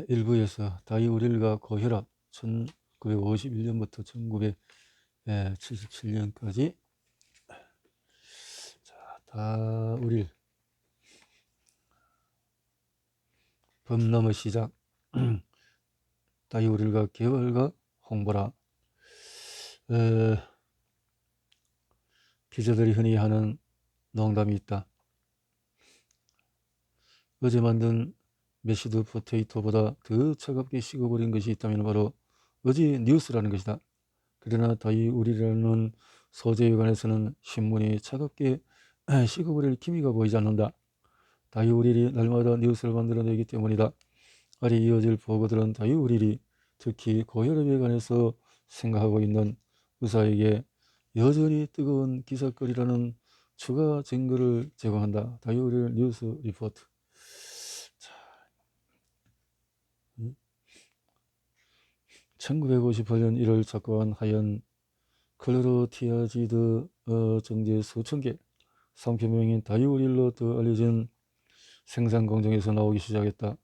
일부에서 다이오릴과 고혈압 1951년부터 1977년까지 다우릴 범람의 시작 다이오릴과 개발과 홍보라. 기자들이 흔히 하는 농담이 있다. 어제 만든 메시드 포테이토보다 더 차갑게 식어버린 것이 있다면 바로 어제 뉴스라는 것이다. 그러나 다이우릴이라는 소재에 관해서는 신문이 차갑게 식어버릴 기미가 보이지 않는다. 다이우릴이 날마다 뉴스를 만들어내기 때문이다. 아래 이어질 보고들은 다이우릴이 특히 고혈압에 관해서 생각하고 있는 의사에게 여전히 뜨거운 기사거리라는 추가 증거를 제공한다. 다이우릴 뉴스 리포트. 자, 1958년 1월 작곡한 하얀 클로로티아지드 정제 수천 개 상표명인 다이오릴로 더 알려진 생산 공정에서 나오기 시작했다.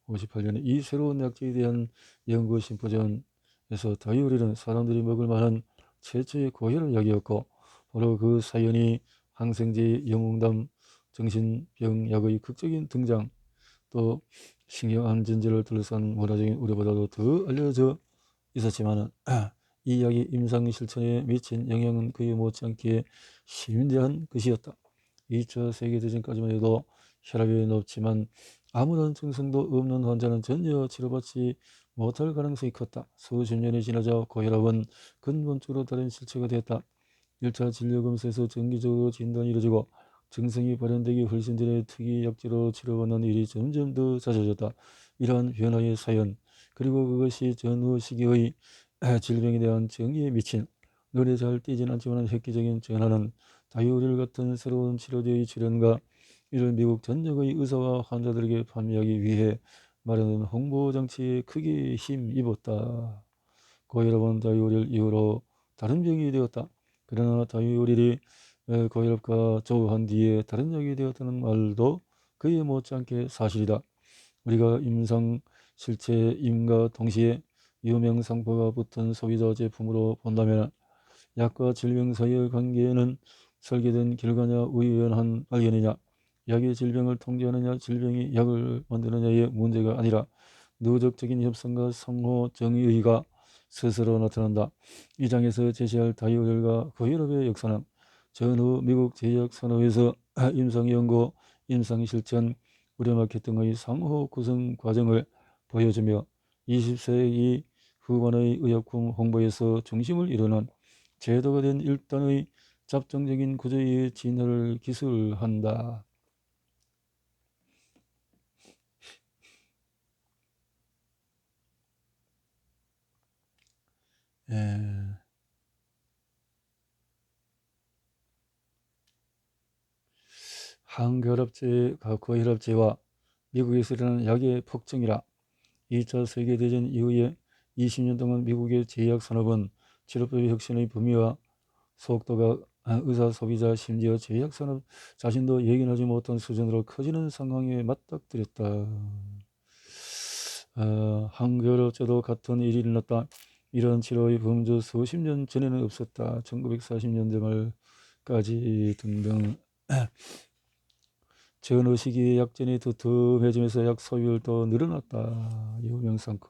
58년에 이 새로운 약재에 대한 연구 심포지엄에서 다이오릴은 사람들이 먹을 만한 최초의 고혈압 약이었고, 바로 그 사연이 항생제, 영웅담, 정신병 약의 극적인 등장, 또 신경안전제를 둘러싼 문화적인 우려보다도 더 알려져 있었지만 이 약이 임상 실천에 미친 영향은 그에 못지않게 심대한 것이었다. 2차 세계대전까지만 해도 혈압이 높지만 아무런 증상도 없는 환자는 전혀 치료받지 못할 가능성이 컸다. 수십 년이 지나자 고혈압은 근본적으로 다른 실체가 되었다. 1차 진료검사에서 정기적으로 진단이 이루어지고 증상이 발현되기 훨씬 전에 특이 약제로 치료받는 일이 점점 더 잦아졌다. 이러한 변화의 사연, 그리고 그것이 전후 시기의 질병에 대한 정의에 미친 눈에 잘 띄진 않지만 획기적인 전환은 다이오릴 같은 새로운 치료제의 출현과 이를 미국 전역의 의사와 환자들에게 판매하기 위해 마련된 홍보 장치에 크게 힘입었다. 고혈압은 다이오릴 이후로 다른 병이 되었다. 그러나 다이오릴이 고혈압과 조우한 뒤에 다른 약이 되었다는 말도 그에 못지않게 사실이다. 우리가 임상 실체임과 동시에 유명 상표가 붙은 소비자 제품으로 본다면 약과 질병 사이의 관계는 설계된 결과냐 우연한 발견이냐, 약이 질병을 통제하느냐 질병이 약을 만드느냐의 문제가 아니라 누적적인 협상과 상호 정의가 스스로 나타난다. 이 장에서 제시할 다이오릴과 고혈압의 역사는 전후 미국 제약산업에서 임상연구, 임상실천, 의료마케팅의 상호 구성 과정을 보여주며 20세기 후반의 의약품 홍보에서 중심을 이루는 제도가 된 일단의 잡정적인 구조의 진화를 기술한다. 예. 항결합제가 고혈압제와 미국에서 일어난 약의 폭증이라. 2차 세계대전 이후에 20년 동안 미국의 제약산업은 치료법의 혁신의 범위와 속도가 의사, 소비자, 심지어 제약산업 자신도 예견하지 못한 수준으로 커지는 상황에 맞닥뜨렸다. 항결합제도 같은 일이 일어났다. 이런 치료의 범주 수십 년 전에는 없었다. 1940년대 말까지 등등. 전후 시기에 약전이 두툼해지면서 약 소비율도 늘어났다. 유명상품.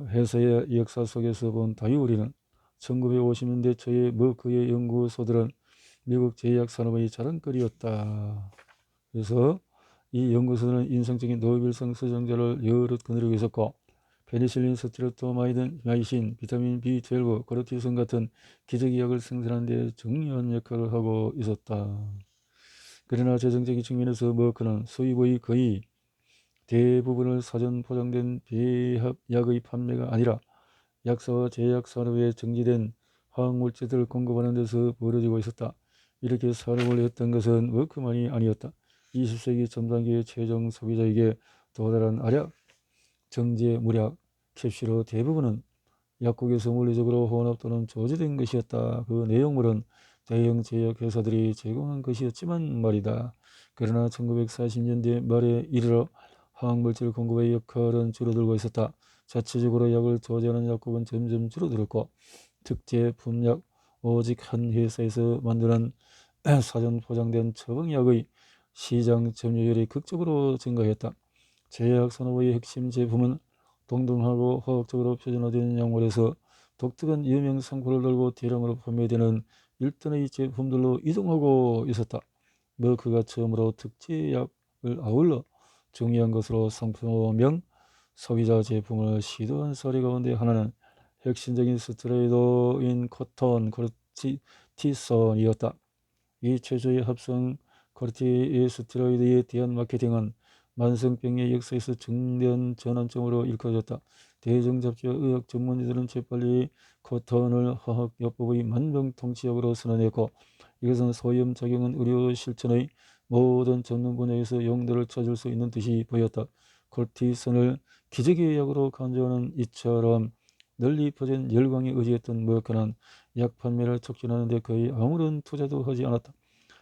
해서의 역사 속에서 본 다이오리는 1950년대 초에 머크의 연구소들은 미국 제약산업의 자랑거리였다. 그래서 이 연구소는 인상적인 노벨상 수상자를 여럿 거느리고 있었고, 페니실린, 스트레토마이신, 비타민 B12, 코르티손 같은 기저귀 약을 생산하는 데 중요한 역할을 하고 있었다. 그러나 재정적인 측면에서 머크는 수입의 거의 대부분을 사전 포장된 배합약의 판매가 아니라 약사와 제약산업에 정지된 화학물질들을 공급하는 데서 벌어지고 있었다. 이렇게 산업을 했던 것은 머크만이 아니었다. 20세기 전반기의 최종 소비자에게 도달한 알약, 정제, 물약, 캡슐의 대부분은 약국에서 물리적으로 혼합 또는 조제된 것이었다. 그 내용물은 대형 제약 회사들이 제공한 것이었지만 말이다. 그러나 1940년대 말에 이르러 화학물질 공급의 역할은 줄어들고 있었다. 자체적으로 약을 조제하는 약국은 점점 줄어들었고 특제 품약 오직 한 회사에서 만드는 사전 포장된 처방약의 시장 점유율이 극적으로 증가했다. 제약 산업의 핵심 제품은 동등하고 화학적으로 표준화된 약물에서 독특한 유명 상표를 달고 대량으로 판매되는 일단의 제품들로 이동하고 있었다. 머크가 처음으로 특제약을 아울러 중요한 것으로 상표명 소비자 제품을 시도한 사례 가운데 하나는 핵심적인 스테로이드인 코톤 코르티선이었다. 이 최초의 합성 코르티스테로이드에 대한 마케팅은 만성병의 역사에서 중대한 전환점으로 일컬어졌다. 대중 잡지와 의학 전문지들은 재빨리 코톤을 화학요법의 만병통치약으로 선언했고 이것은 소염작용은 의료 실천의 모든 전문 분야에서 용도를 찾을 수 있는 듯이 보였다. 코르티선을 기적의 약으로 간주하는 이처럼 널리 퍼진 열광에 의지했던 머크는 약 판매를 촉진하는 데 거의 아무런 투자도 하지 않았다.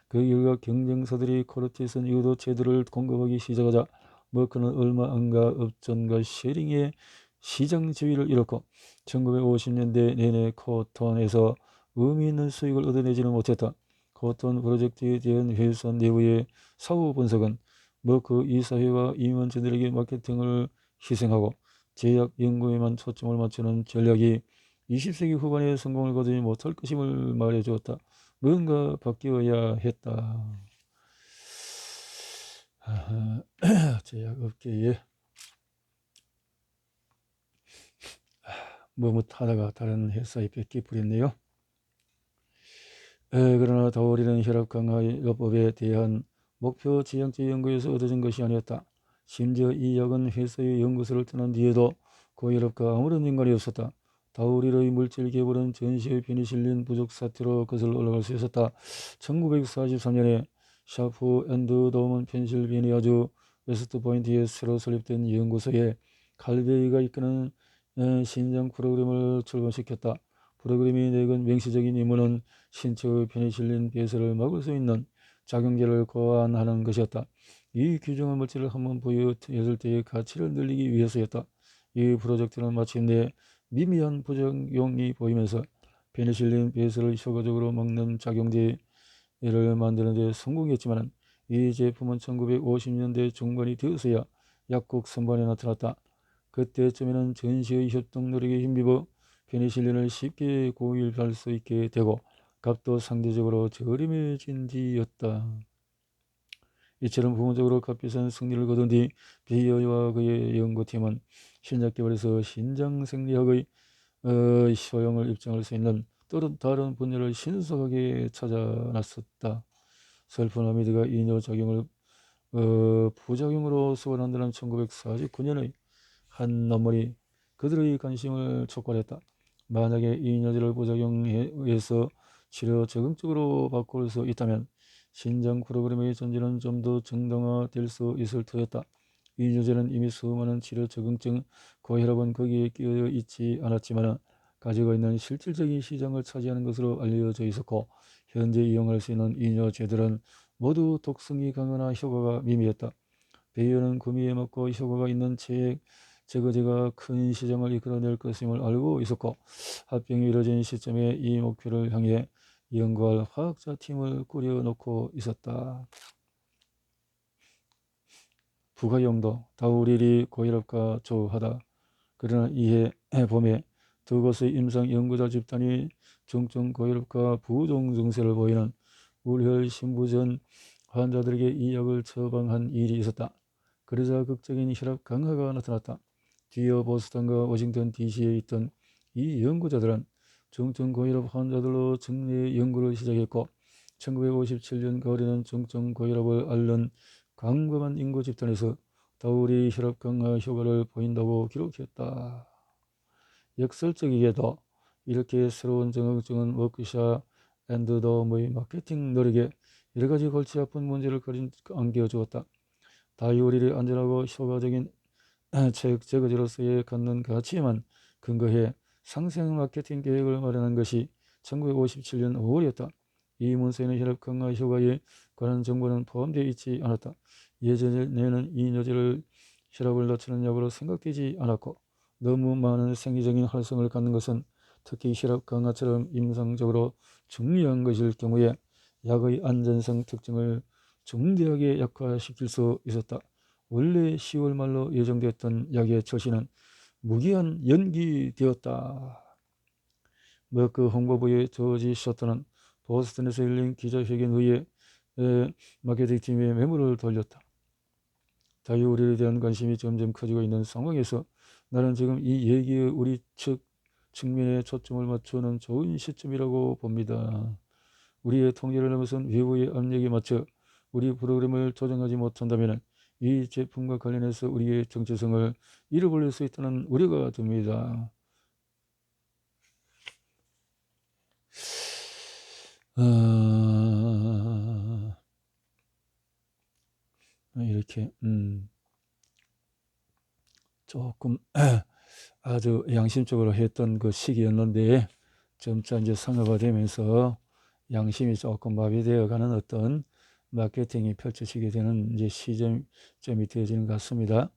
그 결과 경쟁사들이 코르티선 이후도 제도를 공급하기 시작하자 머크는 얼마 안가 업전과 쉐링의 시장 지위를 잃었고 1950년대 내내 코톤에서 의미 있는 수익을 얻어내지는 못했다. 코톤 프로젝트에 대한 회사 내부의 사후 분석은 머크 이사회가 임원진들에게 마케팅을 희생하고 제약 연구에만 초점을 맞추는 전략이 20세기 후반에 성공을 거두지 못할 것임을 말해주었다. 뭔가 바뀌어야 했다. 제약업계에 머뭇하다가 다른 회사에 뺏기 뿌렸네요. 그러나 다우리는 혈압 강화요법에 대한 목표 지향제 연구에서 얻어진 것이 아니었다. 심지어 이 약은 회사의 연구소를 떠난 뒤에도 고혈압과 아무런 연관이 없었다. 다우리의 물질 개발은 전시의 페니실린 부족 사태로 거슬러 올라갈 수 있었다. 1943년에 샤프 앤드 도먼 펜실베니아주 웨스트포인트에 새로 설립된 연구소에 칼베이가 이끄는 신장 프로그램을 출범시켰다. 프로그램이 내건 명시적인 임무는 신체의 페니실린 배설을 막을 수 있는 작용제를 고안하는 것이었다. 이 규정한 물질을 한번 보유했을 때의 가치를 늘리기 위해서였다. 이 프로젝트는 마침내 미미한 부작용이 보이면서 페니실린 배설을 효과적으로 막는 작용제를 만드는 데 성공했지만 이 제품은 1950년대 중반이 되어서야 약국 선반에 나타났다. 그때쯤에는 전시의 협동 노력에 힘입어 페니실린을 쉽게 구입할 수 있게 되고 값도 상대적으로 저렴해진 뒤였다. 이처럼 부분적으로 값비싼 승리를 거둔 뒤 베이어와 그의 연구팀은 신약 개발에서 신장생리학의 효용을 입증할 수 있는 다른 분야를 신속하게 찾아 나섰다. 설포나미드가 이뇨작용을 부작용으로 소환한다는 1949년의 한 논문이 그들의 관심을 촉발했다. 만약에 이뇨제를 부작용에서 치료 적극적으로 바꿀 수 있다면 신장 프로그램의 존재는 좀 더 정당화될 수 있을 터였다. 이뇨제는 이미 수많은 치료 적응증, 고혈압은 거기에 끼어 있지 않았지만 가지고 있는 실질적인 시장을 차지하는 것으로 알려져 있었고 현재 이용할 수 있는 이뇨제들은 모두 독성이 강하나 효과가 미미했다. 베이어는 구미에 맞고 효과가 있는 제거제가 큰 시장을 이끌어낼 것임을 알고 있었고 합병이 이뤄진 시점에 이 목표를 향해 연구할 화학자 팀을 꾸려놓고 있었다. 부가용도 다우릴이 고혈압과 조하다. 그러나 이해 봄에 두 곳의 임상 연구자 집단이 중증 고혈압과 부종 증세를 보이는 우려혈 신부전 환자들에게 이 약을 처방한 일이 있었다. 그러자 극적인 혈압 강화가 나타났다. 뒤이어 보스턴과 워싱턴 DC에 있던 이 연구자들은 중증 고혈압 환자들로 정례 연구를 시작했고 1957년 가을에는 중증 고혈압을 앓는 광범한 인구 집단에서 다우리 혈압 강화 효과를 보인다고 기록했다. 역설적이게도 이렇게 새로운 정형증은 워크샵 앤드 더머의 마케팅 노력에 여러가지 골치 아픈 문제를 안겨주었다. 다이오릴이 안전하고 효과적인 제거제로서의 갖는 가치에만 근거해 상생 마케팅 계획을 마련한 것이 1957년 5월이었다. 이 문서에는 혈압 강화 효과에 관한 정보는 포함되어 있지 않았다. 예전에는 이뇨제를 혈압을 낮추는 약으로 생각되지 않았고 너무 많은 생리적인 활성을 갖는 것은 특히 혈압 강화처럼 임상적으로 중요한 것일 경우에 약의 안전성 특징을 중대하게 약화시킬 수 있었다. 원래 10월 말로 예정됐던 약의 출시는 무기한 연기되었다. 머크 홍보부의 조지 셔터는 보스턴에서 열린 기자회견 후에 마케팅팀에 매물을 돌렸다. 자유우리에 대한 관심이 점점 커지고 있는 상황에서 나는 지금 이 얘기에 우리 측 측면에 초점을 맞추는 좋은 시점이라고 봅니다. 우리의 통제를 넘어선 외부의 압력에 맞춰 우리 프로그램을 조정하지 못한다면 이 제품과 관련해서 우리의 정체성을 잃어버릴 수 있다는 우려가 듭니다. 이렇게 조금 아주 양심적으로 했던 그 시기였는데 점차 이제 상업화되면서 양심이 조금 마비되어 가는 어떤 마케팅이 펼쳐지게 되는 이제 시점이 되어지는 것 같습니다.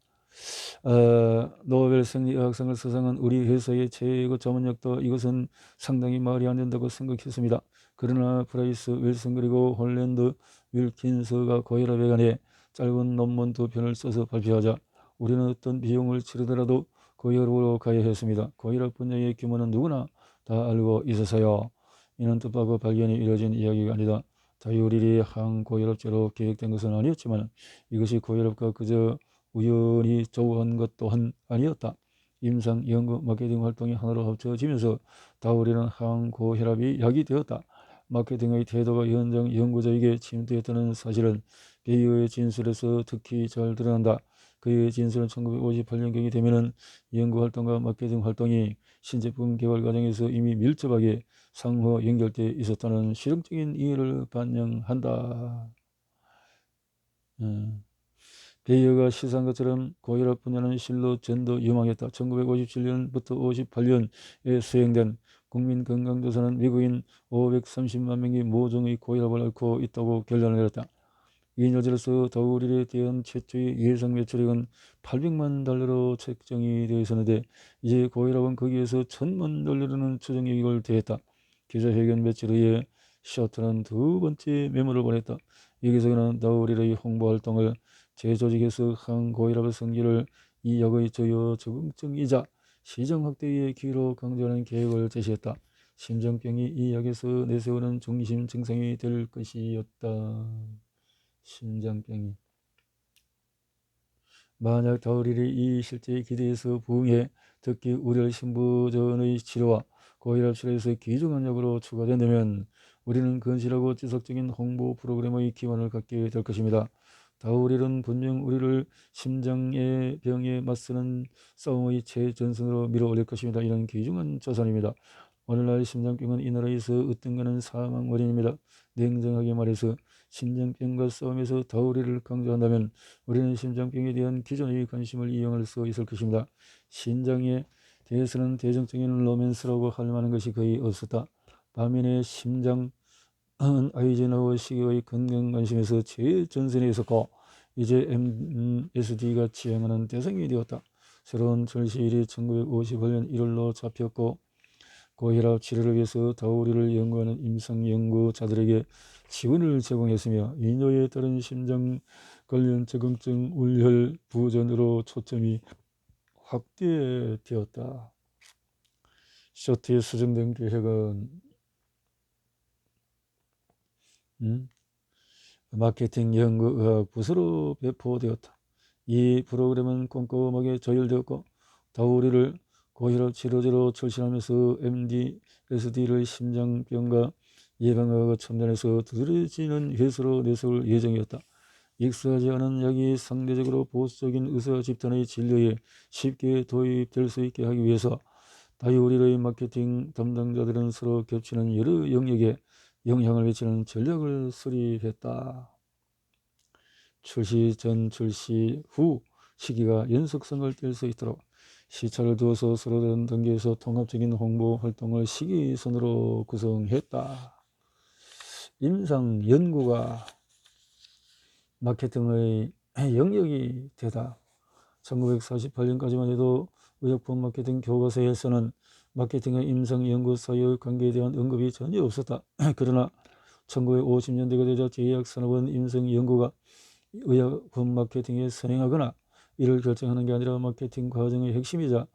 노벨 생리의학상을 수상한 우리 회사의 최고 전문역도 이것은 상당히 말이 안 된다고 생각했습니다. 그러나 프라이스 윌슨 그리고 홀랜드 윌킨스가 고혈압에 관해 짧은 논문 2편을 써서 발표하자 우리는 어떤 비용을 치르더라도 고혈압으로 가야 했습니다. 고혈압 분야의 규모는 누구나 다 알고 있어서요. 이는 뜻밖의 발견이 이루어진 이야기가 아니다. 자유리리 항고혈압제로 계획된 것은 아니었지만 이것이 고혈압과 그저 우연히 조우한 것 또한 아니었다. 임상 연구 마케팅 활동이 하나로 합쳐지면서 다우리는 항고혈압이 약이 되었다. 마케팅의 태도가 현장 연구자에게 침투했다는 사실은 베이어의 진술에서 특히 잘 드러난다. 그의 진술은 1958년경이 되면은 연구활동과 마케팅 활동이 신제품 개발 과정에서 이미 밀접하게 상호 연결되어 있었다는 실용적인 이해를 반영한다. 베이어가 시사한 것처럼 고혈압 분야는 실로 전도 유망했다. 1957년부터 58년에 수행된 국민건강조사는 미국인 530만 명이 모종의 고혈압을 앓고 있다고 결론을 내렸다. 이 여지로서 다우리에 대한 최초의 예상 매출액은 800만 달러로 책정이 되어 있었는데 이제 고혈압은 거기에서 1000만 달러라는 추정 얘기를 더했다. 기자회견 며칠 후에 셔터는 두 번째 메모를 보냈다. 여기서 그는 다우리의 홍보활동을 재조직해서 항고혈압의 성질을 이 약의 주요 적응증이자 시장 확대의 기회로 강조하는 계획을 제시했다. 심장병이 이 약에서 내세우는 중심 증상이 될 것이었다. 심장병이 만약 다우리를 이 실제의 기대에서 부응해 특히 우려 신부전의 치료와 고혈압 치료에서 귀중한 약으로 추가된다면 우리는 건실하고 지속적인 홍보 프로그램의 기반을 갖게 될 것입니다. 다우리는 분명 우리를 심장의 병에 맞서는 싸움의 최전선으로 밀어올릴 것입니다. 이런 귀중한 자산입니다. 오늘날 심장병은 이 나라에서 어떤가는 사망 원인입니다. 냉정하게 말해서 심장병과 싸움에서 다우리를 강조한다면 우리는 심장병에 대한 기존의 관심을 이용할 수 있을 것입니다. 심장에 대해서는 대중적인 로맨스라고 할 만한 것이 거의 없었다. 반면에 심장은 아이젠하워 시기의 건강 관심에서 최전선에 있었고 이제 MSD가 지향하는 대상이 되었다. 새로운 출시일이 1958년 1월로 잡혔고 고혈압 치료를 위해서 다우리를 연구하는 임상 연구자들에게 지원을 제공했으며 이뇨에 따른 심장 관련 적응증 울혈 부전으로 초점이 확대되었다. 셔트에 수정된 계획은 마케팅 연구의학 부서로 배포되었다. 이 프로그램은 꼼꼼하게 조율되었고 다우리를 고혈압 치료제로 출시하면서 MD-SD를 심장병과 예방하고 첨단에서 두드러지는 회수로 내세울 예정이었다. 익숙하지 않은 약이 상대적으로 보수적인 의사 집단의 진료에 쉽게 도입될 수 있게 하기 위해서 다이오리의 마케팅 담당자들은 서로 겹치는 여러 영역에 영향을 미치는 전략을 수립했다. 출시 전, 출시 후 시기가 연속성을 띨 수 있도록 시차를 두어서 서로 다른 단계에서 통합적인 홍보 활동을 시기선으로 구성했다. 임상 연구가 마케팅의 영역이 되다. 1948년까지만 해도 의약품 마케팅 교과서에서는 마케팅의 임상 연구 사이의 관계에 대한 언급이 전혀 없었다. 그러나 1950년대가 되자 제약산업은 임상 연구가 의약품 마케팅에 선행하거나 이를 결정하는 게 아니라 마케팅 과정의 핵심이자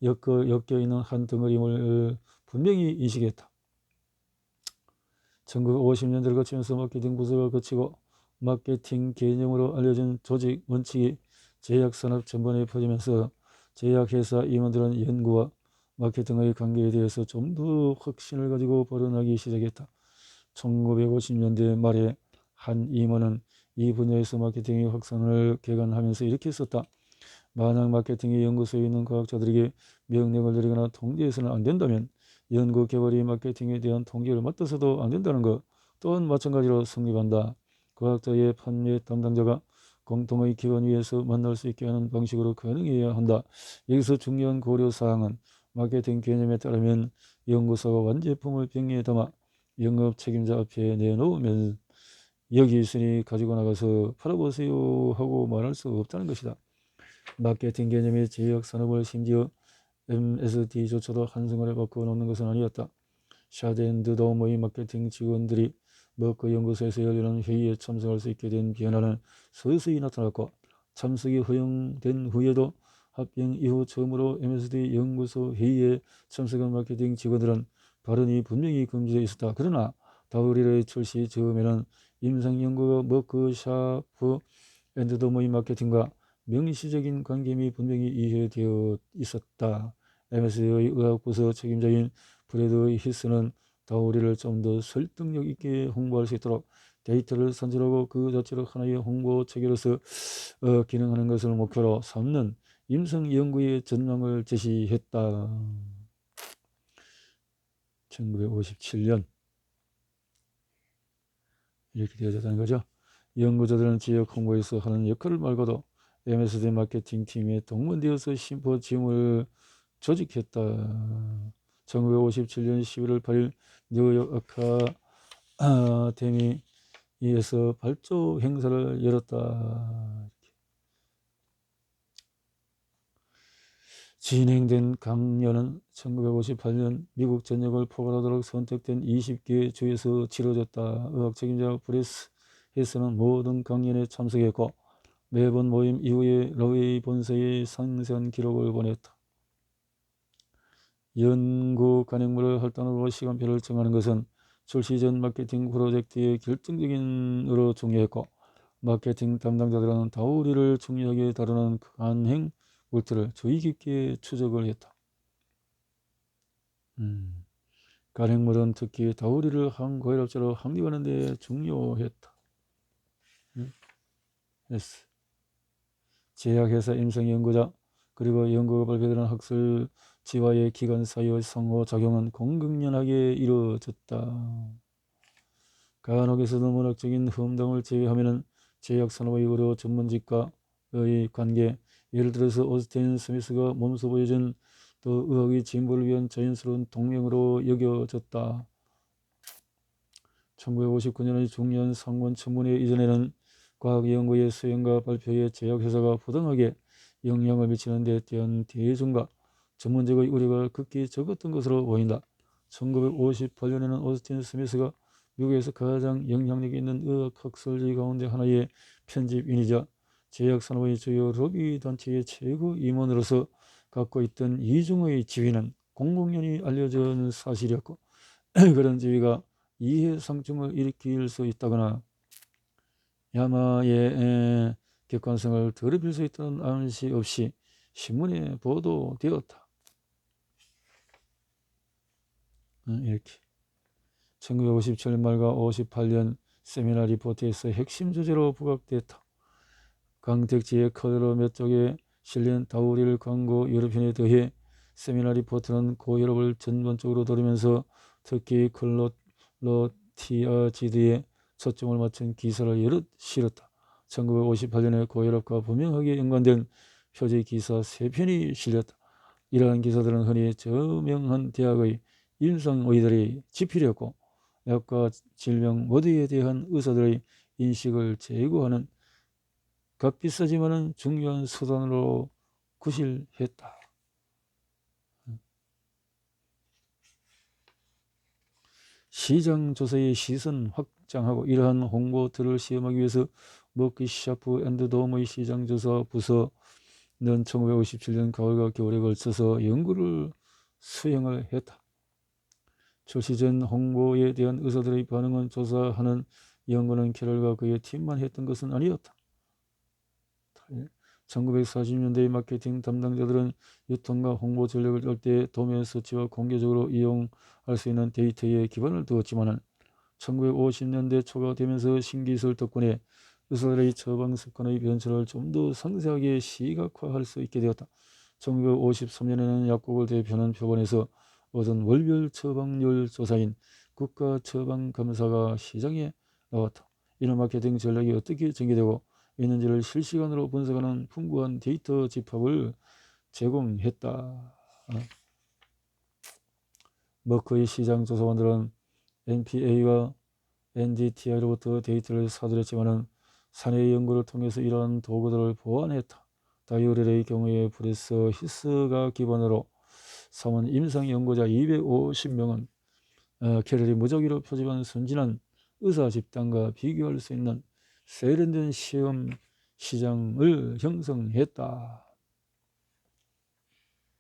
엮여 있는 한 덩어리임을 분명히 인식했다. 1950년대를 거치면서 마케팅 부서가 거치고 마케팅 개념으로 알려진 조직 원칙이 제약산업 전반에 퍼지면서 제약회사 임원들은 연구와 마케팅의 관계에 대해서 좀 더 확신을 가지고 발언하기 시작했다. 1950년대 말에 한 임원은 이 분야에서 마케팅의 확산을 개관하면서 이렇게 썼다. 만약 마케팅의 연구소에 있는 과학자들에게 명령을 내리거나 통제해서는 안 된다면 연구 개발이 마케팅에 대한 통제를 맡아서도 안 된다는 것 또한 마찬가지로 성립한다. 과학자의 판매 담당자가 공통의 기관 위에서 만날 수 있게 하는 방식으로 가능해야 한다. 여기서 중요한 고려사항은 마케팅 개념에 따르면 연구소가 완제품을 병리에 담아 영업 책임자 앞에 내놓으면 여기 있으니 가지고 나가서 팔아보세요 하고 말할 수 없다는 것이다. 마케팅 개념의 제약산업을 심지어 MSD조차도 한순간에 바꿔놓는 것은 아니었다. 샤덴드도모의 마케팅 직원들이 머크 연구소에서 열리는 회의에 참석할 수 있게 된 변화는 서서히 나타났고 참석이 허용된 후에도 합병 이후 처음으로 MSD 연구소 회의에 참석한 마케팅 직원들은 발언이 분명히 금지되어 있었다. 그러나 WL의 출시 즈음에는 임상연구가 머크 샤프 앤드도모의 마케팅과 명시적인 관계임이 분명히 이해되어 있었다. MSD의 의학부서 책임자인 브래드 히스는 다우리를 좀 더 설득력 있게 홍보할 수 있도록 데이터를 산출하고 그 자체로 하나의 홍보 체계로서 기능하는 것을 목표로 삼는 임상 연구의 전망을 제시했다. 1957년 이렇게 되어졌다는 거죠. 연구자들은 지역 홍보에서 하는 역할 말고도 MSD 마케팅 팀에 동원되어서 심포지움을 조직했다. 1957년 11월 8일 뉴욕 아카데미에서 발조 행사를 열었다. 진행된 강연은 1958년 미국 전역을 포괄하도록 선택된 20개 주에서 치러졌다. 의학 책임자 브레스 헤스는 모든 강연에 참석했고 매번 모임 이후에 러웨이 본사에 상세한 기록을 보냈다. 연구 간행물을 할당으로 시간표를 정하는 것은 출시 전 마케팅 프로젝트의 결정적인으로 중요했고 마케팅 담당자들은 다우리를 중요하게 다루는 간행 물들을 주의 깊게 추적을 했다. 간행물은 특히 다우리를 항고혈압제로 합리화하는 데 중요했다. S. 제약회사 임상연구자 그리고 연구가 발표되는 학술지와의 기관 사이의 상호작용은 공공연하게 이루어졌다. 간혹에서도 문학적인 흠담을 제외하면 제약산업의 의료 전문직과의 관계, 예를 들어서 오스틴 스미스가 몸소 보여준 또 의학의 진보를 위한 자연스러운 동맹으로 여겨졌다. 1959년의 중요한 상원 청문회 이전에는 과학연구의 수행과 발표에 제약회사가 부당하게 영향을 미치는 데 대한 대중과 전문적의 우려가 극히 적었던 것으로 보인다. 1958년에는 오스틴 스미스가 미국에서 가장 영향력 있는 의학학설지 가운데 하나의 편집인이자 제약산업의 주요 로비 단체의 최고 임원으로서 갖고 있던 이중의 지위는 공공연히 알려진 사실이었고 그런 지위가 이해상충을 일으킬 수 있다거나 야마의 객관성을 더럽힐 수 있다는 암시 없이 신문에 보도되었다. 이렇게 1957년 말과 58년 세미나 리포트에서 핵심 주제로 부각됐다. 강택지의 컬러 몇 쪽에 실린 다우릴 광고 유럽편에 더해 세미나 리포트는 고혈압을 전반적으로 다루면서 특히 클로티아지드에 초점을 맞춘 기사를 여럿 실었다. 1958년에 고혈압과 분명하게 연관된 표지 기사 3편이 실렸다. 이러한 기사들은 흔히 저명한 대학의 임상의들이 집필했고 약과 질병 모두에 대한 의사들의 인식을 제고하는 값비싸지만은 중요한 수단으로 구실했다. 시장 조사의 시선 확장하고 이러한 홍보들을 시험하기 위해서 머키샤프 앤드 돔의 시장조사 부서는 1957년 가을과 겨울에 걸쳐서 연구를 수행을 했다. 출시 전 홍보에 대한 의사들의 반응은 조사하는 연구는 캐럴과 그의 팀만 했던 것은 아니었다. 1940년대의 마케팅 담당자들은 유통과 홍보 전략을 짤 때 도면 서치와 공개적으로 이용할 수 있는 데이터에 기반을 두었지만 1950년대 초가 되면서 신기술 덕분에 의사들의 처방 습관의 변화를 좀 더 상세하게 시각화할 수 있게 되었다. 1953년에는 약국을 대표하는 표본에서 얻은 월별 처방률 조사인 국가처방감사가 시장에 나왔다. 이런 마케팅 전략이 어떻게 전개되고 있는지를 실시간으로 분석하는 풍부한 데이터 집합을 제공했다. 머크의 시장 조사관들은 NPA와 NDTI로부터 데이터를 사들였지만 사내 연구를 통해서 이러한 도구들을 보완했다. 다이오렐의 경우에 브레스 히스가 기반으로 삼은 임상 연구자 250명은 캐럴이 무작위로 표집한 순진한 의사 집단과 비교할 수 있는 세련된 시험 시장을 형성했다.